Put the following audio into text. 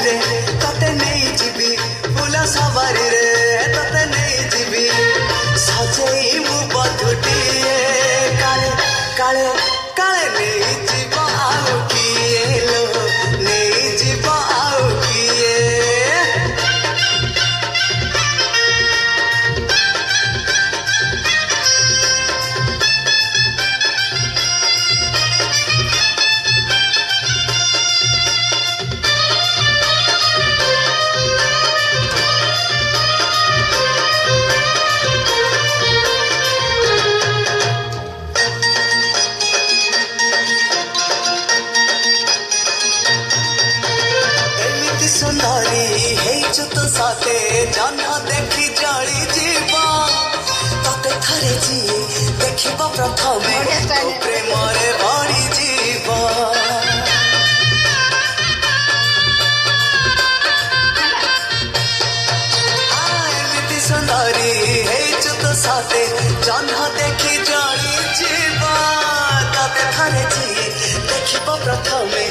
रे तते नहीं जीवी फूल सवारी रे तते नहीं जीवी सजई मु बधुटिए काले काले काले नहीं जीवा आउ किए लो नहीं जीवा आउ किए सुंदरी हेचु तो साथे जन्म देखी जली जीवा तते थरे जी देखिबा प्रथमे तो प्रेम रे भरी जीवा एमिति सुंदरी हेचु तो साथे जन्म देखी जली जीवा तते थरे जी देखिबा प्रथमे